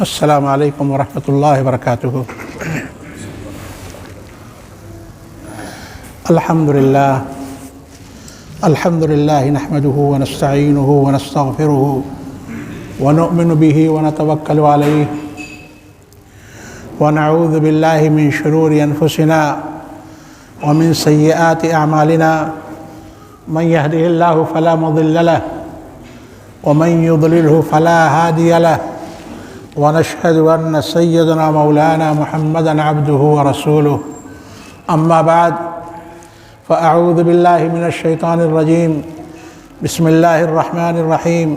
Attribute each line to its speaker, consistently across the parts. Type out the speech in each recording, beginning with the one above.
Speaker 1: السلام علیکم ورحمۃ اللہ وبرکاتہ۔ الحمد للہ نحمده ونستعینه ونستغفره ونؤمن به ونتوکل علیہ ونعوذ باللہ من شرور انفسنا ومن سیئات اعمالنا من يهده الله فلا مضل له ومن يضلله فلا هادي له ونشهد أن سيدنا مولانا محمدا عبده ورسوله أما بعد فأعوذ بالله من الشيطان الرجيم بسم الله الرحمن الرحيم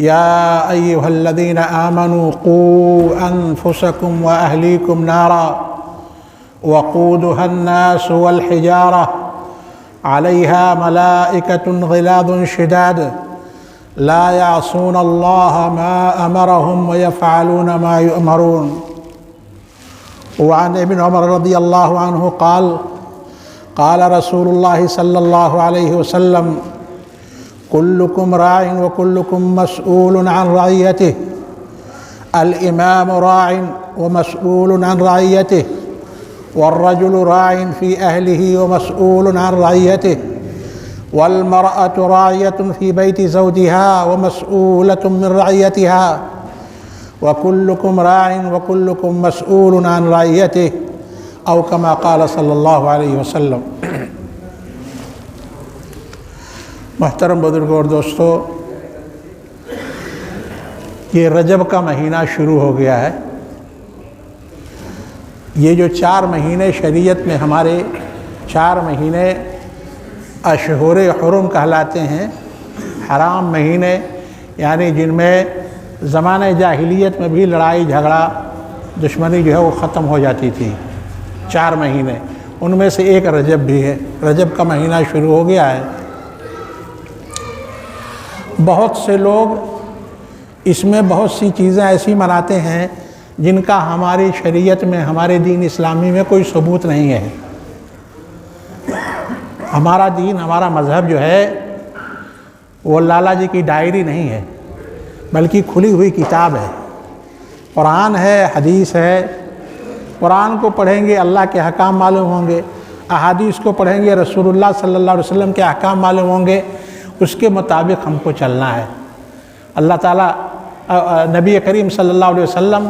Speaker 1: يا أيها الذين آمنوا قوا أنفسكم وأهليكم نارا وقودها الناس والحجارة عليها ملائكة غلاظ شداد لا يعصون الله ما أمرهم ويفعلون ما يؤمرون۔ وعن ابن عمر رضي الله عنه قال قال رسول الله صلى الله عليه وسلم كلكم راع وكلكم مسؤول عن رعيته، الإمام راع ومسؤول عن رعيته، والرجل راع في أهله ومسؤول عن رعيته، والمرأة راعية في بيت زوجها ومسؤولة من رعيتها، وكلكم راع وكلكم مسؤول عن رعيته، أو كما قال صلی اللہ علیہ وسلم۔ محترم بزرگوں اور دوستو، یہ رجب کا مہینہ شروع ہو گیا ہے۔ یہ جو 4 مہینے شریعت میں ہمارے 4 مہینے اشہر حرم کہلاتے ہیں، حرام مہینے، یعنی جن میں زمانہ جاہلیت میں بھی لڑائی جھگڑا دشمنی جو ہے وہ ختم ہو جاتی تھی۔ 4 مہینے، ان میں سے ایک رجب بھی ہے۔ رجب کا مہینہ شروع ہو گیا ہے۔ بہت سے لوگ اس میں بہت سی چیزیں ایسی مناتے ہیں جن کا ہماری شریعت میں، ہمارے دین اسلامی میں کوئی ثبوت نہیں ہے۔ ہمارا دین، ہمارا مذہب جو ہے وہ لالا جی کی ڈائری نہیں ہے، بلکہ کھلی ہوئی کتاب ہے۔ قرآن ہے، حدیث ہے۔ قرآن کو پڑھیں گے اللہ کے احکام معلوم ہوں گے، احادیث کو پڑھیں گے رسول اللہ صلی اللہ علیہ وسلم کے احکام معلوم ہوں گے، اس کے مطابق ہم کو چلنا ہے۔ اللہ تعالیٰ، نبی کریم صلی اللہ علیہ وسلم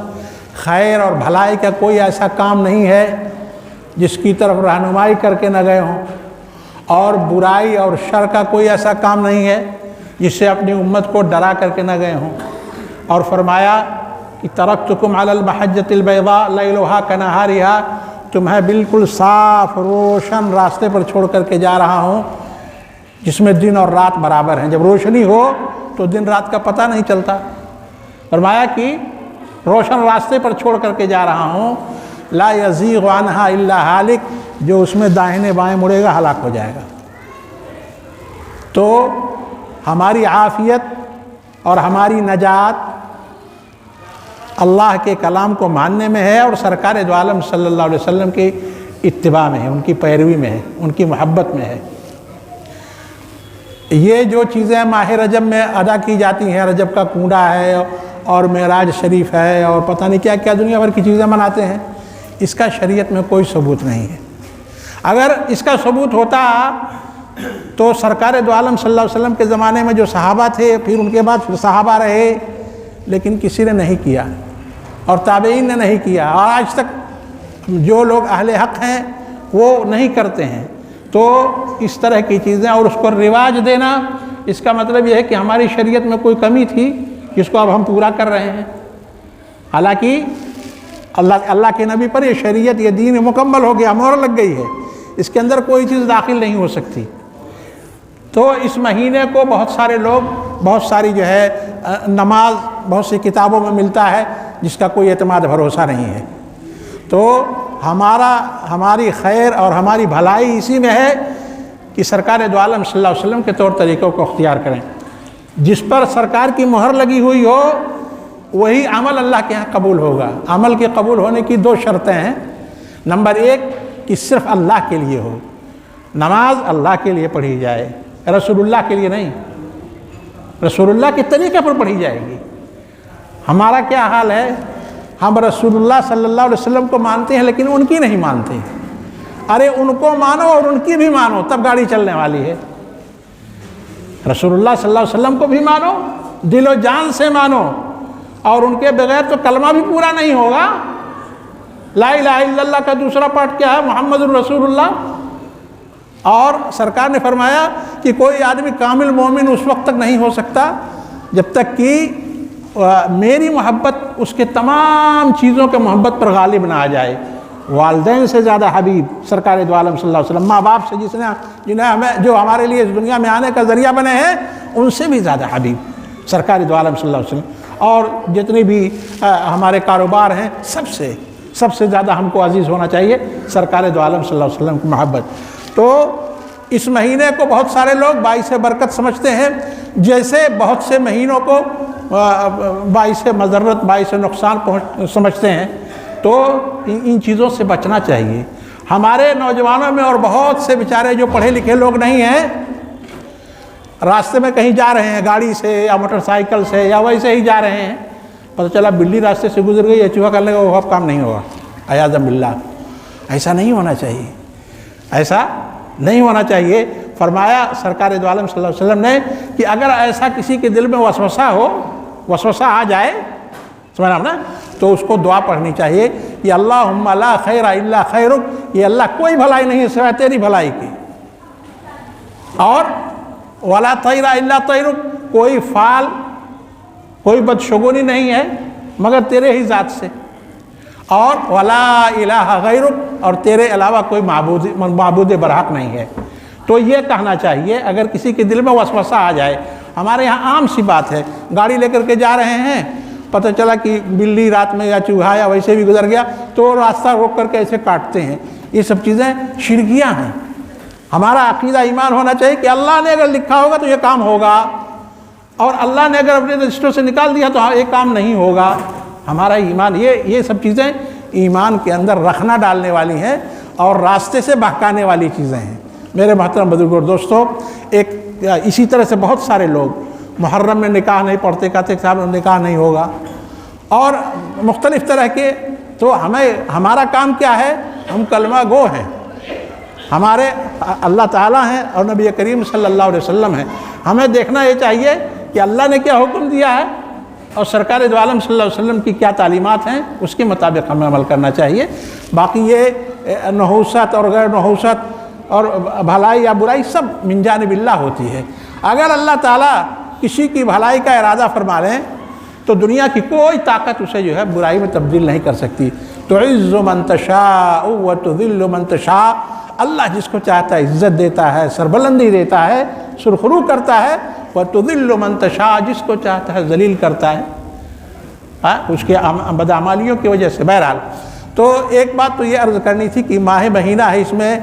Speaker 1: خیر اور بھلائی کا کوئی ایسا کام نہیں ہے جس کی طرف رہنمائی کر کے نہ گئے ہوں، اور برائی اور شر کا کوئی ایسا کام نہیں ہے جس سے اپنی امت کو ڈرا کر کے نہ گئے ہوں۔ اور فرمایا کہ ترکتکم علی المحجۃ البیضاء لیلھا کنہارھا، تمہیں بالکل صاف روشن راستے پر چھوڑ کر کے جا رہا ہوں جس میں دن اور رات برابر ہیں۔ جب روشنی ہو تو دن رات کا پتہ نہیں چلتا۔ فرمایا کہ روشن راستے پر چھوڑ کر کے جا رہا ہوں، لا یزیغ عنہا الا ہالک، جو اس میں دائیں بائیں مڑے گا ہلاک ہو جائے گا۔ تو ہماری عافیت اور ہماری نجات اللہ کے کلام کو ماننے میں ہے، اور سرکار دو عالم صلی اللہ علیہ وسلم کی اتباع میں ہے، ان کی پیروی میں ہے، ان کی محبت میں ہے۔ یہ جو چیزیں ماہ رجب میں ادا کی جاتی ہیں، رجب کا کنڈا ہے اور معراج شریف ہے اور پتہ نہیں کیا کیا دنیا بھر کی چیزیں مناتے ہیں، اس کا شریعت میں کوئی ثبوت نہیں ہے۔ اگر اس کا ثبوت ہوتا تو سرکار دو عالم صلی اللہ علیہ وسلم کے زمانے میں جو صحابہ تھے، پھر ان کے بعد پھر صحابہ رہے، لیکن کسی نے نہیں کیا، اور تابعین نے نہیں کیا، اور آج تک جو لوگ اہل حق ہیں وہ نہیں کرتے ہیں۔ تو اس طرح کی چیزیں اور اس کو رواج دینا، اس کا مطلب یہ ہے کہ ہماری شریعت میں کوئی کمی تھی جس کو اب ہم پورا کر رہے ہیں، حالانکہ اللہ کے نبی پر یہ شریعت، یہ دین مکمل ہو گیا، مہر لگ گئی ہے، اس کے اندر کوئی چیز داخل نہیں ہو سکتی۔ تو اس مہینے کو بہت سارے لوگ، بہت ساری جو ہے نماز بہت سی کتابوں میں ملتا ہے جس کا کوئی اعتماد بھروسہ نہیں ہے۔ تو ہماری خیر اور ہماری بھلائی اسی میں ہے کہ سرکار دو عالم صلی اللہ علیہ وسلم کے طور طریقوں کو اختیار کریں۔ جس پر سرکار کی مہر لگی ہوئی ہو وہی عمل اللہ کے ہاں قبول ہوگا۔ عمل کے قبول ہونے کی 2 شرطیں ہیں۔ نمبر 1 کہ صرف اللہ کے لیے ہو، نماز اللہ کے لیے پڑھی جائے، رسول اللہ کے لیے نہیں، رسول اللہ کے طریقے پر پڑھی جائے گی۔ ہمارا کیا حال ہے؟ ہم رسول اللہ صلی اللہ علیہ وسلم کو مانتے ہیں لیکن ان کی نہیں مانتے۔ ارے ان کو مانو اور ان کی بھی مانو، تب گاڑی چلنے والی ہے۔ رسول اللہ صلی اللہ علیہ وسلم کو بھی مانو، دل و جان سے مانو، اور ان کے بغیر تو کلمہ بھی پورا نہیں ہوگا۔ لا الہ الا اللہ کا دوسرا پارٹ کیا ہے؟ محمد الرسول اللہ۔ اور سرکار نے فرمایا کہ کوئی آدمی کامل مومن اس وقت تک نہیں ہو سکتا جب تک کہ میری محبت اس کے تمام چیزوں کے محبت پر غالب نہ آ جائے۔ والدین سے زیادہ حبیب سرکار دو عالم صلی اللہ علیہ وسلم، ماں باپ سے جنہیں ہمیں جو ہمارے لیے اس دنیا میں آنے کا ذریعہ بنے ہیں، ان سے بھی زیادہ حبیب سرکار دو عالم صلی اللہ علیہ وسلم۔ اور جتنی بھی ہمارے کاروبار ہیں، سب سے زیادہ ہم کو عزیز ہونا چاہیے سرکار دو عالم صلی اللہ علیہ وسلم کی محبت۔ تو اس مہینے کو بہت سارے لوگ باعث برکت سمجھتے ہیں، جیسے بہت سے مہینوں کو باعث مضرت، باعث نقصان سمجھتے ہیں۔ تو ان چیزوں سے بچنا چاہیے۔ ہمارے نوجوانوں میں اور بہت سے بیچارے جو پڑھے لکھے لوگ نہیں ہیں، راستے میں کہیں جا رہے ہیں گاڑی سے یا موٹر سائیکل سے یا ویسے ہی جا رہے ہیں، پتہ چلا بلی راستے سے گزر گئی، یا چوہا کرنے کا وہ کام نہیں ہوگا، عیاذ باللہ۔ ایسا نہیں ہونا چاہیے، ایسا نہیں ہونا چاہیے۔ فرمایا سرکار دو عالم صلی اللہ علیہ وسلم نے کہ اگر ایسا کسی کے دل میں وسوسہ آ جائے، سمجھنا نا، تو اس کو دعا پڑھنی چاہیے کہ اللہم لا خیر الا خیرک، یہ اللہ کوئی بھلائی نہیں سوائے تیری بھلائی کی، اور ولا طیر الا طیرک، کوئی فال، کوئی بدشگونی نہیں ہے مگر تیرے ہی ذات سے، اور ولا الہ غیرک، اور تیرے علاوہ کوئی معبود برحق نہیں ہے۔ تو یہ کہنا چاہیے اگر کسی کے دل میں وسوسہ آ جائے۔ ہمارے یہاں عام سی بات ہے، گاڑی لے کر کے جا رہے ہیں، پتہ چلا کہ بلی رات میں یا چوہا یا ویسے بھی گزر گیا، تو راستہ روک کر کے ایسے کاٹتے ہیں۔ یہ سب چیزیں شرکیاں ہیں۔ ہمارا عقیدہ ایمان ہونا چاہیے کہ اللہ نے اگر لکھا ہوگا تو یہ کام ہوگا، اور اللہ نے اگر اپنے رجسٹر سے نکال دیا تو یہ کام نہیں ہوگا۔ ہمارا ایمان، یہ سب چیزیں ایمان کے اندر رکھنا ڈالنے والی ہیں اور راستے سے بہکانے والی چیزیں ہیں۔ میرے محترم بزرگوں اور دوستو، اسی طرح سے بہت سارے لوگ محرم میں نکاح نہیں پڑھتے، کہتے کہ صاحب نکاح نہیں ہوگا، اور مختلف طرح کے۔ تو ہمارا کام کیا ہے؟ ہم کلمہ گو ہیں، ہمارے اللہ تعالیٰ ہیں اور نبی کریم صلی اللہ علیہ وسلم ہیں۔ ہمیں دیکھنا یہ چاہیے کہ اللہ نے کیا حکم دیا ہے اور سرکار دو عالم صلی اللہ علیہ وسلم کی کیا تعلیمات ہیں، اس کے مطابق ہمیں عمل کرنا چاہیے۔ باقی یہ نحوست اور غیر نحوست اور بھلائی یا برائی سب من جانب اللہ ہوتی ہے۔ اگر اللہ تعالیٰ کسی کی بھلائی کا ارادہ فرما لیں تو دنیا کی کوئی طاقت اسے جو ہے برائی میں تبدیل نہیں کر سکتی۔ تعز من تشاء وتذل من تشاء، اللہ جس کو چاہتا ہے عزت دیتا ہے، سربلندی دیتا ہے، سرخرو کرتا ہے، وتذل من تشاء، جس کو چاہتا ہے ذلیل کرتا ہے اس کے بدعمالیوں کی وجہ سے۔ بہرحال تو ایک بات تو یہ عرض کرنی تھی کہ ماہ مہینہ ہے، اس میں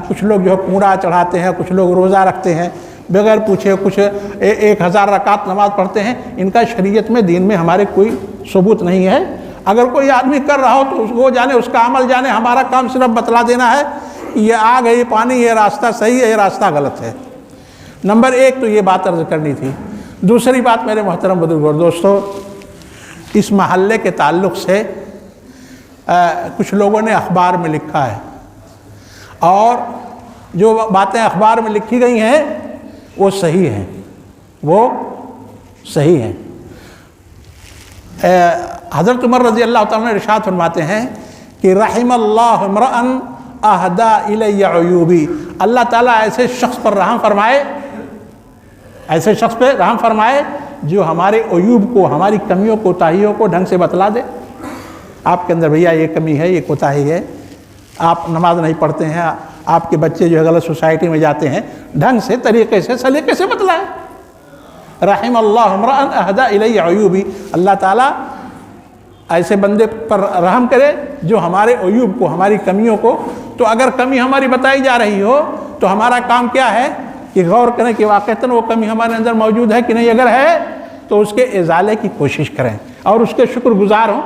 Speaker 1: کچھ لوگ جو ہے کوڑا چڑھاتے ہیں، کچھ لوگ روزہ رکھتے ہیں بغیر پوچھے، کچھ 1000 رکعت نماز پڑھتے ہیں۔ ان کا شریعت میں، دین میں ہمارے کوئی ثبوت نہیں ہے۔ اگر کوئی آدمی کر رہا ہو تو وہ جانے، اس کا عمل جانے، ہمارا کام صرف بتلا دینا ہے یہ آگ ہے، یہ پانی، یہ راستہ صحیح ہے، یہ راستہ غلط ہے۔ نمبر 1 تو یہ بات عرض کرنی تھی۔ دوسری بات میرے محترم بزرگوں اور دوستو، اس محلے کے تعلق سے کچھ لوگوں نے اخبار میں لکھا ہے، اور جو باتیں اخبار میں لکھی گئی ہیں وہ صحیح ہیں، وہ صحیح ہیں۔ حضرت عمر رضی اللہ تعالیٰ نے ارشاد فرماتے ہیں کہ رحم اللہ امرأ اہدی الی عیوبی، اللہ تعالیٰ ایسے شخص پر رحم فرمائے، ایسے شخص پہ رحم فرمائے جو ہمارے عیوب کو، ہماری کمیوں کوتاہیوں کو ڈھنگ سے بتلا دے۔ آپ کے اندر بھیا یہ کمی ہے، یہ کوتاہی ہے، آپ نماز نہیں پڑھتے ہیں، آپ کے بچے جو ہے غلط سوسائٹی میں جاتے ہیں، ڈھنگ سے، طریقے سے، سلیقے سے بتلائے۔ رحم اللہ امرأ اہدی الی عیوبی، اللہ تعالیٰ ایسے بندے پر رحم کرے جو ہمارے عیوب کو، ہماری کمیوں کو، تو اگر کمی ہماری بتائی جا رہی ہو تو ہمارا کام کیا ہے کہ غور کریں کہ واقعتاً وہ کمی ہمارے اندر موجود ہے کہ نہیں۔ اگر ہے تو اس کے ازالے کی کوشش کریں اور اس کے شکر گزار ہوں۔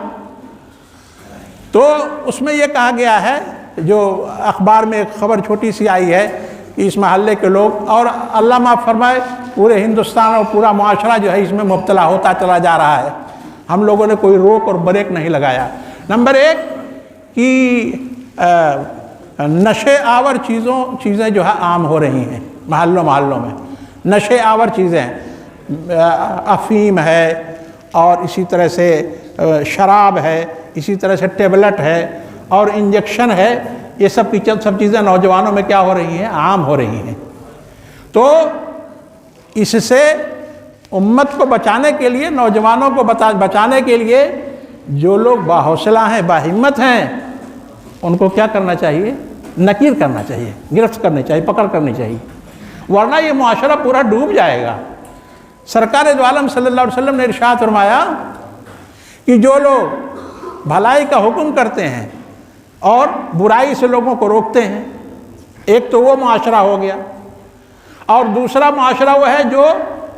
Speaker 1: تو اس میں یہ کہا گیا ہے، جو اخبار میں ایک خبر چھوٹی سی آئی ہے کہ اس محلے کے لوگ، اور اللہ معاف فرمائے پورے ہندوستان اور پورا معاشرہ جو ہے اس میں مبتلا ہوتا چلا جا رہا ہے۔ ہم لوگوں نے کوئی روک اور بریک نہیں لگایا۔ نمبر ایک کہ نشے آور چیزیں جو ہے عام ہو رہی ہیں محلوں میں، نشے آور چیزیں، افیم ہے، اور اسی طرح سے شراب ہے، اسی طرح سے ٹیبلٹ ہے اور انجیکشن ہے، یہ سب چیزیں نوجوانوں میں کیا ہو رہی ہیں؟ عام ہو رہی ہیں۔ تو اس سے امت کو بچانے کے لیے، نوجوانوں کو بچانے کے لیے جو لوگ باحوصلہ ہیں، باہمت ہیں، ان کو کیا کرنا چاہیے؟ نکیر کرنا چاہیے، گرفت کرنی چاہیے، پکڑ کرنی چاہیے، ورنہ یہ معاشرہ پورا ڈوب جائے گا۔ سرکار دو عالم صلی اللہ علیہ وسلم نے ارشاد فرمایا کہ جو لوگ بھلائی کا حکم کرتے ہیں اور برائی سے لوگوں کو روکتے ہیں، ایک تو وہ معاشرہ ہو گیا، اور دوسرا معاشرہ وہ ہے جو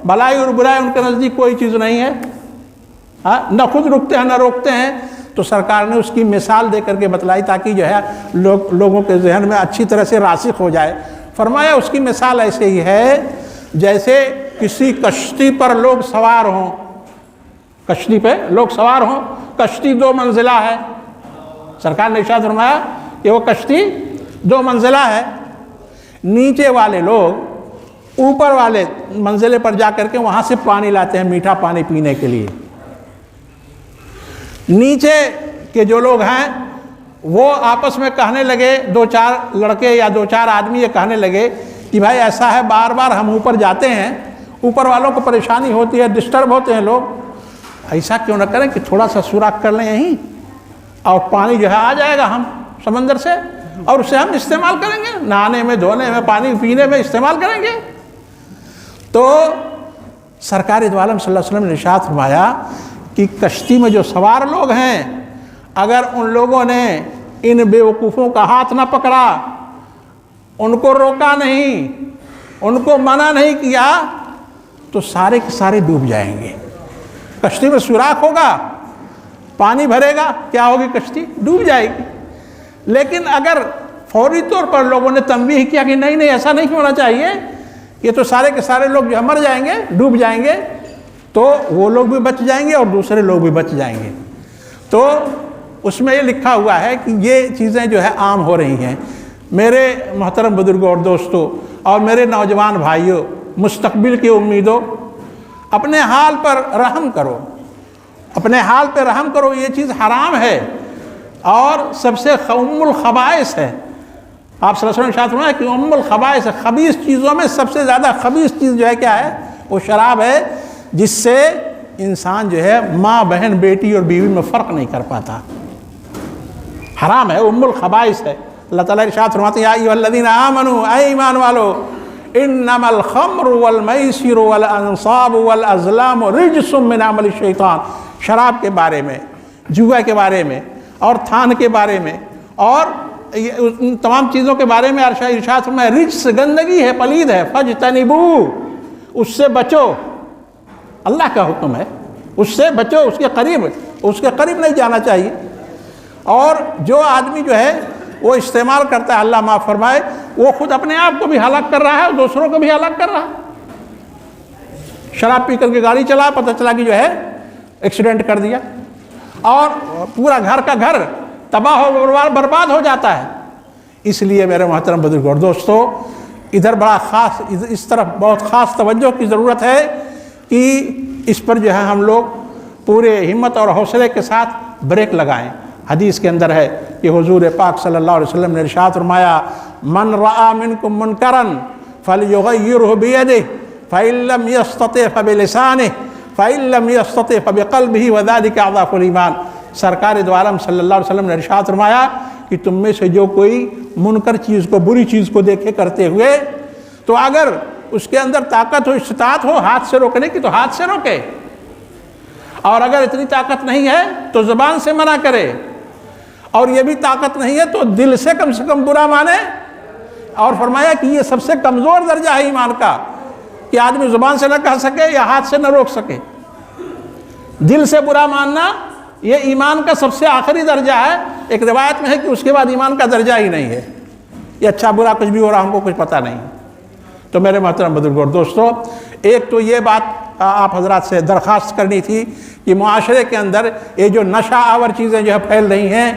Speaker 1: بھلائی اور برائی ان کے نزدیک کوئی چیز نہیں ہے، نہ خود رکتے ہیں نہ روکتے ہیں۔ تو سرکار نے اس کی مثال دے کر کے بتلائی تاکہ جو ہے لوگوں کے ذہن میں اچھی طرح سے راسخ ہو جائے۔ فرمایا اس کی مثال ایسے ہی ہے جیسے کسی کشتی پر لوگ سوار ہوں، کشتی پہ لوگ سوار ہوں، کشتی 2 منزلہ ہے۔ سرکار نے ارشاد فرمایا کہ وہ کشتی 2 منزلہ ہے، نیچے والے لوگ اوپر والے منزلے پر جا کر کے وہاں سے پانی لاتے ہیں، میٹھا پانی پینے کے لیے۔ نیچے کے جو لوگ ہیں وہ آپس میں کہنے لگے، 2-4 لڑکے یا 2-4 آدمی یہ کہنے لگے کہ بھائی ایسا ہے، بار بار ہم اوپر جاتے ہیں، اوپر والوں کو پریشانی ہوتی ہے، ڈسٹرب ہوتے ہیں لوگ، ایسا کیوں نہ کریں کہ تھوڑا سا سوراخ کر لیں یہیں، اور پانی جو ہے آ جائے گا ہم سمندر سے، اور اسے ہم استعمال کریں گے، نہانے میں، دھونے میں، پانی پینے میں استعمال کریں گے۔ تو سرکار دو عالم صلی اللہ علیہ وسلم نے ارشاد فرمایا کہ کشتی میں جو سوار لوگ ہیں، اگر ان لوگوں نے ان بیوقوفوں کا ہاتھ نہ پکڑا، ان کو روکا نہیں، ان کو منع نہیں کیا، تو سارے کے سارے ڈوب جائیں گے۔ کشتی میں سوراخ ہوگا، پانی بھرے گا، کیا ہوگی؟ کشتی ڈوب جائے گی۔ لیکن اگر فوری طور پر لوگوں نے تنبیہ کیا کہ نہیں نہیں ایسا نہیں ہونا چاہیے، یہ تو سارے کے سارے لوگ جو مر جائیں گے، ڈوب جائیں گے، تو وہ لوگ بھی بچ جائیں گے اور دوسرے لوگ بھی بچ جائیں گے۔ تو اس میں یہ لکھا ہوا ہے کہ یہ چیزیں جو ہے عام ہو رہی ہیں۔ میرے محترم بزرگوں اور دوستوں اور میرے نوجوان بھائیوں، مستقبل کی امیدوں، اپنے حال پر رحم کرو، اپنے حال پہ رحم کرو۔ یہ چیز حرام ہے اور سب سے ام الخبائث ہے۔ آپ صلی اللہ علیہ وسلم نے ارشاد فرمایا کہ ام الخبائث ہے، خبیث چیزوں میں سب سے زیادہ خبیث چیز جو ہے کیا ہے؟ وہ شراب ہے، جس سے انسان جو ہے ماں، بہن، بیٹی اور بیوی میں فرق نہیں کر پاتا۔ حرام ہے، ام الخبائث ہے۔ اللہ تعالیٰ ارشاد فرماتے ہیں یا ایھا الذین آمنوا، اے ایمان والو، انما الخمر والمیسر والانصاب والازلام رجس من عمل الشیطان۔ شراب کے بارے میں، جوا کے بارے میں، اور تھان کے بارے میں، اور ان تمام چیزوں کے بارے میں ارشاد فرمایا رجس، گندگی ہے، پلید ہے، فاجتنبوہ، اس سے بچو۔ اللہ کا حکم ہے، اس سے بچو، اس کے قریب نہیں جانا چاہیے۔ اور جو آدمی جو ہے وہ استعمال کرتا ہے، اللہ معاف فرمائے، وہ خود اپنے آپ کو بھی ہلاک کر رہا ہے اور دوسروں کو بھی ہلاک کر رہا ہے۔ شراب پی کر کے گاڑی چلا، پتہ چلا کہ جو ہے ایکسیڈنٹ کر دیا، اور پورا گھر کا گھر تباہ و برباد ہو جاتا ہے۔ اس لیے میرے محترم بزرگوں اور دوستوں، ادھر بڑا خاص، اس طرف بہت خاص توجہ کی ضرورت ہے کہ اس پر جو ہے ہم لوگ پورے ہمت اور حوصلے کے ساتھ بریک لگائیں۔ حدیث کے اندر ہے کہ حضور پاک صلی اللہ علیہ وسلم نے ارشاد فرمایا من رأى منکم منکرا فلیغیرہ بیدہ فإن لم یستطع فبلسانہ فإن لم یستطع فبقلبہ وذلک اضعف الایمان۔ سرکار دو عالم صلی اللہ علیہ وسلم نے ارشاد فرمایا کہ تم میں سے جو کوئی منکر چیز کو، بری چیز کو دیکھے کرتے ہوئے، تو اگر اس کے اندر طاقت ہو، استطاعت ہو ہاتھ سے روکنے کی، تو ہاتھ سے روکے، اور اگر اتنی طاقت نہیں ہے تو زبان سے منع کرے، اور یہ بھی طاقت نہیں ہے تو دل سے کم برا مانے۔ اور فرمایا کہ یہ سب سے کمزور درجہ ہے ایمان کا، کہ آدمی زبان سے نہ کہہ سکے یا ہاتھ سے نہ روک سکے۔ دل سے برا ماننا یہ ایمان کا سب سے آخری درجہ ہے۔ ایک روایت میں ہے کہ اس کے بعد ایمان کا درجہ ہی نہیں ہے، یہ اچھا برا کچھ بھی ہو رہا، ہم کو کچھ پتہ نہیں۔ تو میرے محترم بزرگوں اور دوستوں، ایک تو یہ بات آپ حضرات سے درخواست کرنی تھی کہ معاشرے کے اندر یہ جو نشہ آور چیزیں جو ہے پھیل رہی ہیں،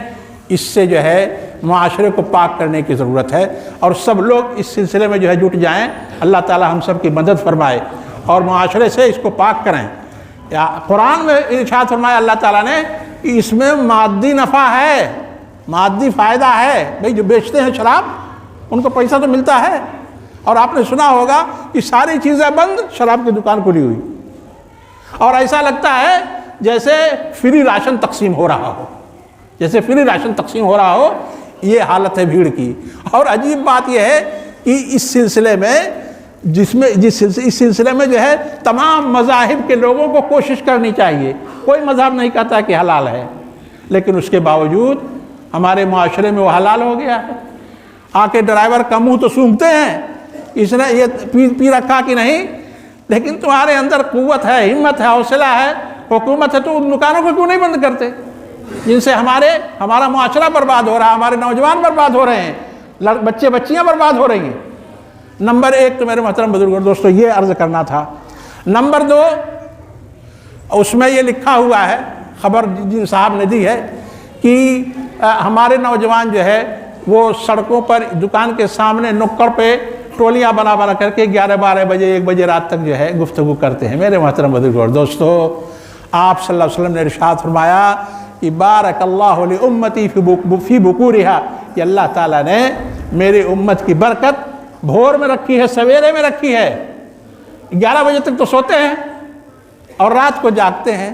Speaker 1: اس سے جو ہے معاشرے کو پاک کرنے کی ضرورت ہے، اور سب لوگ اس سلسلے میں جو ہے جٹ جائیں۔ اللہ تعالی ہم سب کی مدد فرمائے اور معاشرے سے اس کو پاک کریں۔ قرآن میں ارشاد فرمایا اللہ تعالیٰ نے کہ اس میں مادی نفع ہے، مادی فائدہ ہے۔ بھئی جو بیچتے ہیں شراب، ان کو پیسہ تو ملتا ہے، اور آپ نے سنا ہوگا کہ ساری چیزیں بند، شراب کی دکان کھلی ہوئی، اور ایسا لگتا ہے جیسے فری راشن تقسیم ہو رہا ہو، جیسے فری راشن تقسیم ہو رہا ہو، یہ حالت ہے بھیڑ کی۔ اور عجیب بات یہ ہے کہ اس سلسلے میں اس سلسلے میں جو ہے تمام مذاہب کے لوگوں کو کوشش کرنی چاہیے۔ کوئی مذہب نہیں کہتا کہ حلال ہے، لیکن اس کے باوجود ہمارے معاشرے میں وہ حلال ہو گیا ہے۔ آ کے ڈرائیور کا منہ تو سونگھتے ہیں، اس نے یہ پی رکھا کہ نہیں، لیکن تمہارے اندر قوت ہے، ہمت ہے، حوصلہ ہے، حکومت ہے، تو ان دکانوں کو کیوں نہیں بند کرتے جن سے ہمارا معاشرہ برباد ہو رہا ہے، ہمارے نوجوان برباد ہو رہے ہیں، بچے بچیاں برباد ہو رہی ہیں۔ نمبر ایک تو میرے محترم بزرگوں دوستو یہ عرض کرنا تھا۔ نمبر دو، اس میں یہ لکھا ہوا ہے، خبر جن صاحب نے دی ہے کہ ہمارے نوجوان جو ہے وہ سڑکوں پر دکان کے سامنے نکڑ پہ ٹولیاں بنا کر کے 11-12 بجے 1 بجے رات تک جو ہے گفتگو کرتے ہیں۔ میرے محترم بزرگوں دوستو، آپ صلی اللہ علیہ وسلم نے ارشاد فرمایا کہ بارک اللہ لامتی فی بکورہا، کہ اللہ تعالیٰ نے میری امت کی برکت بھور میں رکھی ہے، سویرے میں رکھی ہے۔ 11 بجے تک تو سوتے ہیں اور رات کو جاگتے ہیں۔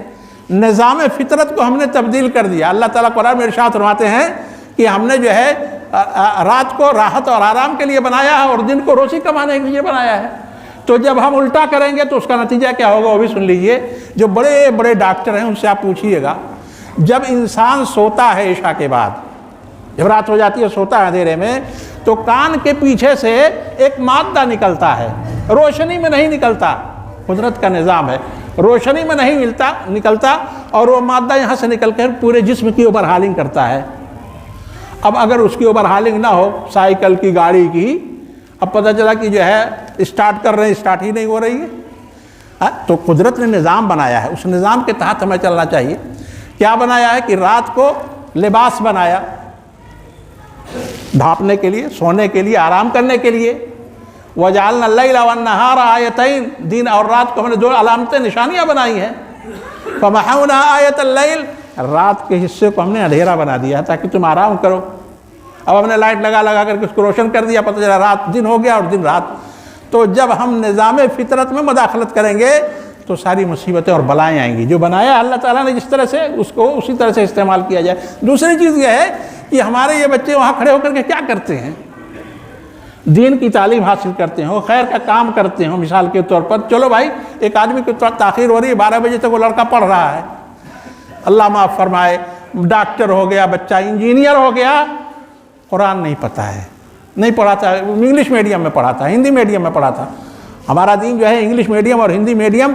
Speaker 1: نظام فطرت کو ہم نے تبدیل کر دیا۔ اللہ تعالیٰ قرآن میں ارشاد فرماتے ہیں کہ ہم نے جو ہے رات کو راحت اور آرام کے لیے بنایا ہے اور دن کو روزی کمانے کے لیے بنایا ہے۔ تو جب ہم الٹا کریں گے تو اس کا نتیجہ کیا ہوگا وہ بھی سن لیجئے۔ جو بڑے بڑے ڈاکٹر ہیں ان سے آپ پوچھئے گا، جب انسان سوتا ہے عشاء کے بعد، جب رات ہو جاتی ہے سوتا ہے اندھیرے میں، تو کان کے پیچھے سے ایک مادہ نکلتا ہے، روشنی میں نہیں نکلتا، قدرت کا نظام ہے، روشنی میں نہیں نکلتا، اور وہ مادہ یہاں سے نکل کر پورے جسم کی اوور ہالنگ کرتا ہے۔ اب اگر اس کی اوور ہالنگ نہ ہو، سائیکل کی، گاڑی کی، اب پتہ چلا کہ جو ہے اسٹارٹ کر رہے ہیں، اسٹارٹ ہی نہیں ہو رہی ہے، تو قدرت نے نظام بنایا ہے، اس نظام کے تحت ہمیں چلنا چاہیے۔ کیا بنایا ہے کہ رات کو لباس بنایا، ڈھانپنے کے لیے، سونے کے لیے، آرام کرنے کے لیے۔ وَجَعَلْنَا اللَّيْلَ وَالنَّهَارَ آیَتَيْن، دن اور رات کو ہم نے 2 علامتیں، نشانیاں بنائی ہیں۔ فَمَحَوْنَا آیَةَ اللَّيْلِ، رات کے حصے کو ہم نے اندھیرا بنا دیا تاکہ تم آرام کرو۔ اب ہم نے لائٹ لگا کر کے اس کو روشن کر دیا، پتہ چلا رات دن ہو گیا اور دن رات۔ تو جب ہم نظام فطرت میں مداخلت کریں گے تو ساری مصیبتیں اور بلائیں آئیں گی۔ جو بنایا اللہ تعالیٰ نے جس طرح سے، اس کو اسی طرح سے استعمال کیا جائے۔ دوسری چیز یہ ہے کہ ہمارے یہ بچے وہاں کھڑے ہو کر کے کیا کرتے ہیں؟ دین کی تعلیم حاصل کرتے ہیں، خیر کا کام کرتے ہیں۔ مثال کے طور پر چلو بھائی، ایک آدمی کی تاخیر ہو رہی ہے، 12 بجے تک وہ لڑکا پڑھ رہا ہے، اللہ معاف فرمائے، ڈاکٹر ہو گیا بچہ، انجینئر ہو گیا، قرآن نہیں پتہ ہے، نہیں پڑھا تھا، انگلش میڈیم میں پڑھا تھا، ہندی میڈیم میں پڑھا تھا۔ ہمارا دین جو ہے انگلش میڈیم اور ہندی میڈیم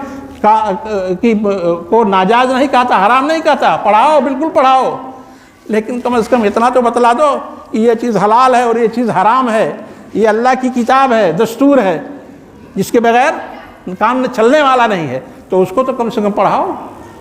Speaker 1: کو ناجائز نہیں کہتا، حرام نہیں کہتا، پڑھاؤ، بالکل پڑھاؤ، لیکن کم از کم اتنا تو بتلا دو کہ یہ چیز حلال ہے اور یہ چیز حرام ہے، یہ اللہ کی کتاب ہے، دستور ہے، جس کے بغیر کام چلنے والا نہیں ہے، تو اس کو تو کم سے کم پڑھاؤ۔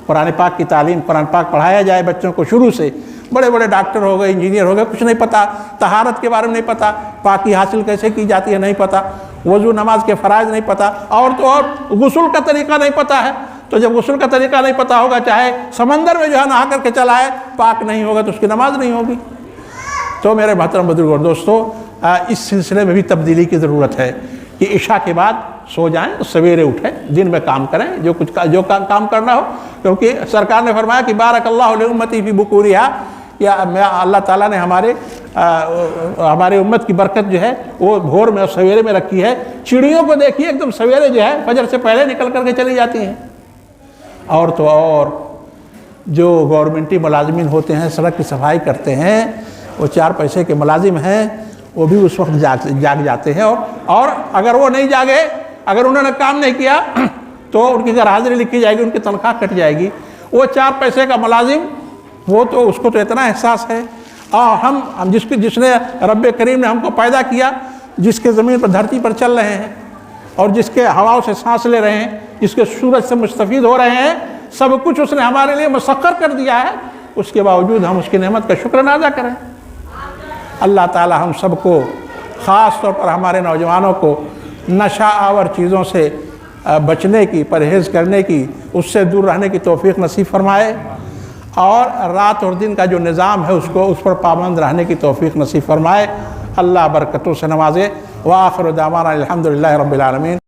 Speaker 1: قرآن پاک کی تعلیم، قرآن پاک پڑھایا جائے بچوں کو شروع سے۔ بڑے بڑے ڈاکٹر ہو گئے، انجینئر ہو گئے، کچھ نہیں پتہ، طہارت کے بارے میں نہیں پتہ، پاکی حاصل کیسے کی جاتی ہے نہیں پتہ، وضو نماز کے فرائض نہیں پتہ، اور تو اور غسل کا طریقہ نہیں پتہ ہے۔ تو جب غسل کا طریقہ نہیں پتہ ہوگا، چاہے سمندر میں جو ہے نہا کر کے چلا ہے، پاک نہیں ہوگا تو اس کی نماز نہیں ہوگی۔ تو میرے محترم بزرگوں اور دوستو، اس سلسلے میں بھی تبدیلی کی ضرورت ہے کہ عشاء کے بعد سو جائیں، سویرے اٹھیں، دن میں کام کریں، جو کام کرنا ہو، کیونکہ سرکار نے فرمایا کہ بارک اللہ لامتی فی بکورہا، یا اللہ تعالیٰ نے ہمارے امت کی برکت جو ہے وہ بھور میں اور سویرے میں رکھی ہے۔ چڑیوں کو دیکھیے، ایک دم سویرے جو ہے فجر سے پہلے نکل کر کے چلی جاتی ہیں۔ اور تو اور جو گورنمنٹی ملازمین ہوتے ہیں، سڑک کی صفائی کرتے ہیں، وہ 4 پیسے کے ملازم ہیں، وہ بھی اس وقت جاگ جاتے ہیں، اور اگر وہ نہیں جاگے، اگر انہوں نے کام نہیں کیا تو ان کی غیرحاضری لکھی جائے گی، ان کی تنخواہ کٹ جائے گی۔ وہ 4 پیسے کا ملازم، وہ تو اس کو تو اتنا احساس ہے، اور ہم جس نے رب کریم نے ہم کو پیدا کیا، جس کے زمین پر دھرتی پر چل رہے ہیں، اور جس کے ہواؤں سے سانس لے رہے ہیں، جس کے سورج سے مستفید ہو رہے ہیں، سب کچھ اس نے ہمارے لیے مسخر کر دیا ہے، اس کے باوجود ہم اس کی نعمت کا شکر ادا کریں۔ اللہ تعالی ہم سب کو، خاص طور پر ہمارے نوجوانوں کو، نشہ آور چیزوں سے بچنے کی، پرہیز کرنے کی، اس سے دور رہنے کی توفیق نصیب فرمائے، اور رات اور دن کا جو نظام ہے اس پر پابند رہنے کی توفیق نصیب فرمائے۔ اللہ برکتوں سے نوازے۔ وآخر دعوانا الحمدللہ رب العالمین۔